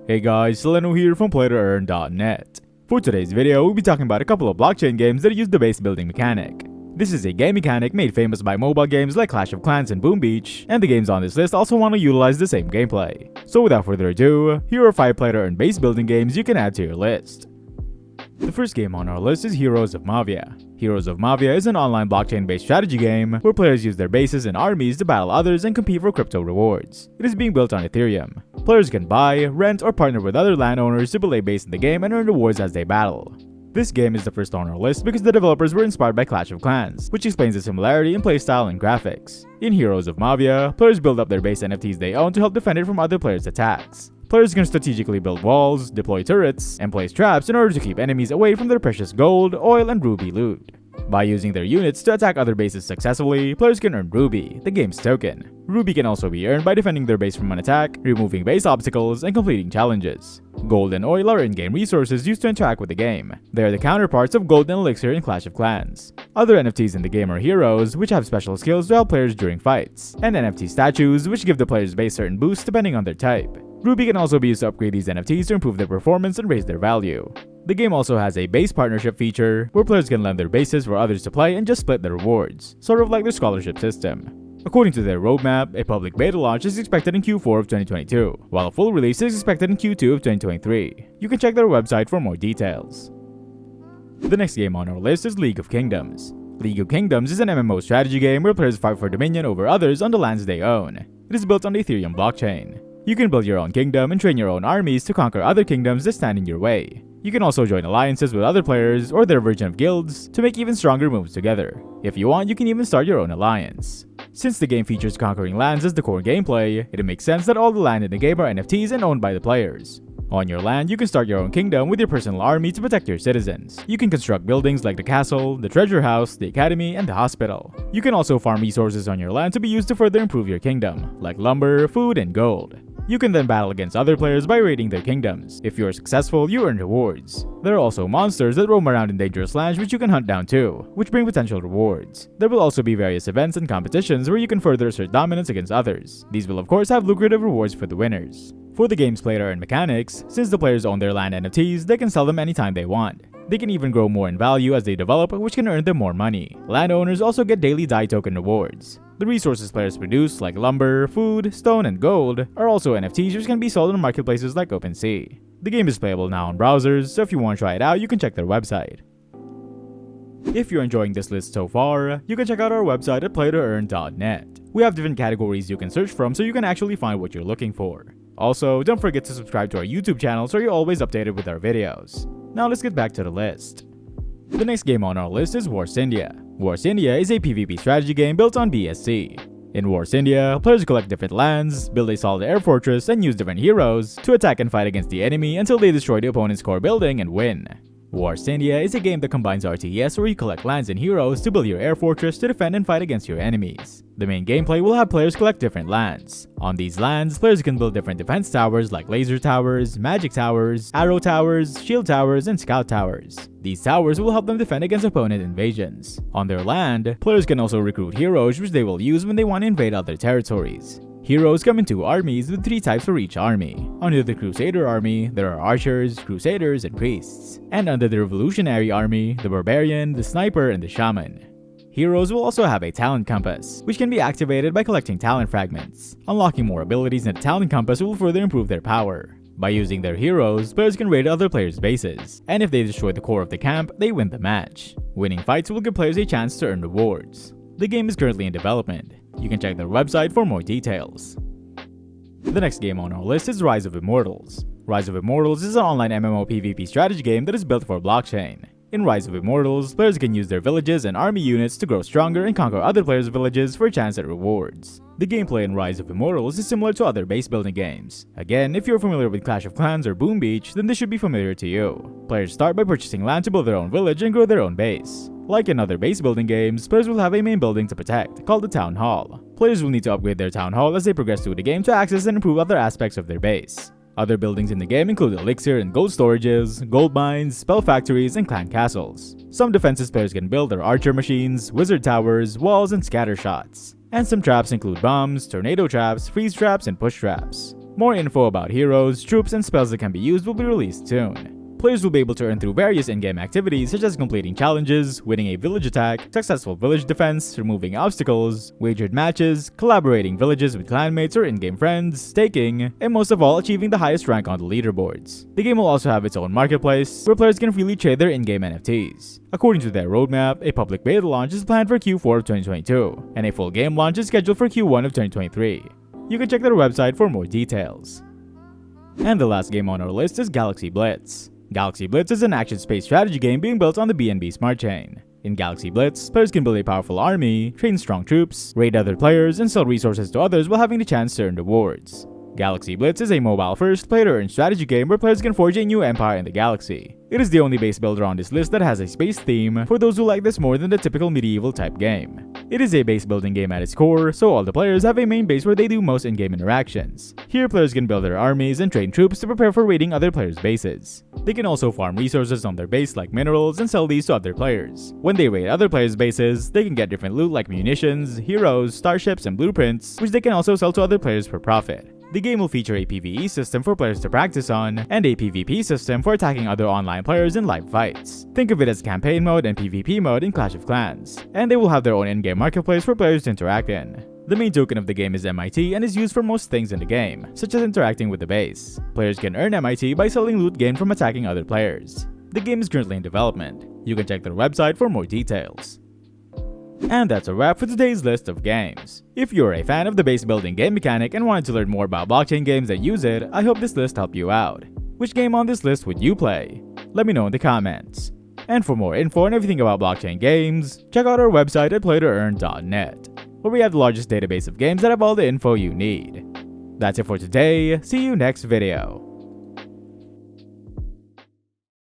Hey guys, Seleno here from PlayToEarn.net. For today's video, we'll be talking about a couple of blockchain games that use the base building mechanic. This is a game mechanic made famous by mobile games like Clash of Clans and Boom Beach, and the games on this list also want to utilize the same gameplay. So without further ado, here are 5 PlayToEarn base building games you can add to your list. The first game on our list is Heroes of Mavia. Heroes of Mavia is an online blockchain-based strategy game where players use their bases and armies to battle others and compete for crypto rewards. It is being built on Ethereum. Players can buy, rent, or partner with other landowners to build a base in the game and earn rewards as they battle. This game is the first on our list because the developers were inspired by Clash of Clans, which explains the similarity in playstyle and graphics. In Heroes of Mavia, players build up their base NFTs they own to help defend it from other players' attacks. Players can strategically build walls, deploy turrets, and place traps in order to keep enemies away from their precious gold, oil, and ruby loot. By using their units to attack other bases successfully, players can earn Ruby, the game's token. Ruby can also be earned by defending their base from an attack, removing base obstacles, and completing challenges. Gold and oil are in-game resources used to interact with the game. They are the counterparts of gold and elixir in Clash of Clans. Other NFTs in the game are heroes, which have special skills to help players during fights, and NFT statues, which give the player's base certain boosts depending on their type. Ruby can also be used to upgrade these NFTs to improve their performance and raise their value. The game also has a base partnership feature, where players can lend their bases for others to play and just split the rewards, sort of like their scholarship system. According to their roadmap, a public beta launch is expected in Q4 of 2022, while a full release is expected in Q2 of 2023. You can check their website for more details. The next game on our list is League of Kingdoms. League of Kingdoms is an MMO strategy game where players fight for dominion over others on the lands they own. It is built on the Ethereum blockchain. You can build your own kingdom and train your own armies to conquer other kingdoms that stand in your way. You can also join alliances with other players or their version of guilds to make even stronger moves together. If you want, you can even start your own alliance. Since the game features conquering lands as the core gameplay, it makes sense that all the land in the game are NFTs and owned by the players. On your land, you can start your own kingdom with your personal army to protect your citizens. You can construct buildings like the castle, the treasure house, the academy, and the hospital. You can also farm resources on your land to be used to further improve your kingdom, like lumber, food, and gold. You can then battle against other players by raiding their kingdoms. If you are successful, you earn rewards. There are also monsters that roam around in dangerous lands which you can hunt down too, which bring potential rewards. There will also be various events and competitions where you can further assert dominance against others. These will of course have lucrative rewards for the winners. For the game's PlayToEarn mechanics, since the players own their land NFTs, they can sell them anytime they want. They can even grow more in value as they develop, which can earn them more money. Landowners also get daily DAI token rewards. The resources players produce, like lumber, food, stone, and gold, are also NFTs which can be sold on marketplaces like OpenSea. The game is playable now on browsers, so if you want to try it out, you can check their website. If you're enjoying this list so far, you can check out our website at PlayToEarn.net. We have different categories you can search from so you can actually find what you're looking for. Also, don't forget to subscribe to our YouTube channel so you're always updated with our videos. Now let's get back to the list. The next game on our list is Wars India. Wars India is a PvP strategy game built on BSC. In Wars India, players collect different lands, build a solid air fortress, and use different heroes to attack and fight against the enemy until they destroy the opponent's core building and win. Wars India is a game that combines RTS where you collect lands and heroes to build your air fortress to defend and fight against your enemies. The main gameplay will have players collect different lands. On these lands, players can build different defense towers like laser towers, magic towers, arrow towers, shield towers, and scout towers. These towers will help them defend against opponent invasions. On their land, players can also recruit heroes which they will use when they want to invade other territories. Heroes come in 2 armies with 3 types for each army. Under the Crusader army, there are archers, crusaders, and priests. And under the Revolutionary army, the barbarian, the sniper, and the shaman. Heroes will also have a talent compass, which can be activated by collecting talent fragments. Unlocking more abilities in the talent compass will further improve their power. By using their heroes, players can raid other players' bases, and if they destroy the core of the camp, they win the match. Winning fights will give players a chance to earn rewards. The game is currently in development. You can check their website for more details. The next game on our list is Rise of Immortals. Rise of Immortals is an online MMO PvP strategy game that is built for blockchain. In Rise of Immortals, players can use their villages and army units to grow stronger and conquer other players' villages for a chance at rewards. The gameplay in Rise of Immortals is similar to other base building games. Again, if you're familiar with Clash of Clans or Boom Beach, then this should be familiar to you. Players start by purchasing land to build their own village and grow their own base. Like in other base building games, players will have a main building to protect, called the Town Hall. Players will need to upgrade their Town Hall as they progress through the game to access and improve other aspects of their base. Other buildings in the game include elixir and gold storages, gold mines, spell factories, and clan castles. Some defenses players can build are archer machines, wizard towers, walls, and scatter shots. And some traps include bombs, tornado traps, freeze traps, and push traps. More info about heroes, troops, and spells that can be used will be released soon. Players will be able to earn through various in-game activities such as completing challenges, winning a village attack, successful village defense, removing obstacles, wagered matches, collaborating villages with clanmates or in-game friends, staking, and most of all, achieving the highest rank on the leaderboards. The game will also have its own marketplace, where players can freely trade their in-game NFTs. According to their roadmap, a public beta launch is planned for Q4 of 2022, and a full game launch is scheduled for Q1 of 2023. You can check their website for more details. And the last game on our list is Galaxy Blitz. Galaxy Blitz is an action space strategy game being built on the BNB Smart Chain. In Galaxy Blitz, players can build a powerful army, train strong troops, raid other players, and sell resources to others while having the chance to earn rewards. Galaxy Blitz is a mobile-first, play-to-earn strategy game where players can forge a new empire in the galaxy. It is the only base builder on this list that has a space theme for those who like this more than the typical medieval-type game. It is a base-building game at its core, so all the players have a main base where they do most in-game interactions. Here, players can build their armies and train troops to prepare for raiding other players' bases. They can also farm resources on their base like minerals and sell these to other players. When they raid other players' bases, they can get different loot like munitions, heroes, starships, and blueprints, which they can also sell to other players for profit. The game will feature a PvE system for players to practice on, and a PvP system for attacking other online players in live fights. Think of it as campaign mode and PvP mode in Clash of Clans, and they will have their own in-game marketplace for players to interact in. The main token of the game is MIT and is used for most things in the game, such as interacting with the base. Players can earn MIT by selling loot gained from attacking other players. The game is currently in development. You can check their website for more details. And that's a wrap for today's list of games. If you're a fan of the base building game mechanic and wanted to learn more about blockchain games that use it, I hope this list helped you out. Which game on this list would you play? Let me know in the comments. And for more info on everything about blockchain games, check out our website at playtoearn.net, where we have the largest database of games that have all the info you need. That's it for today, see you next video.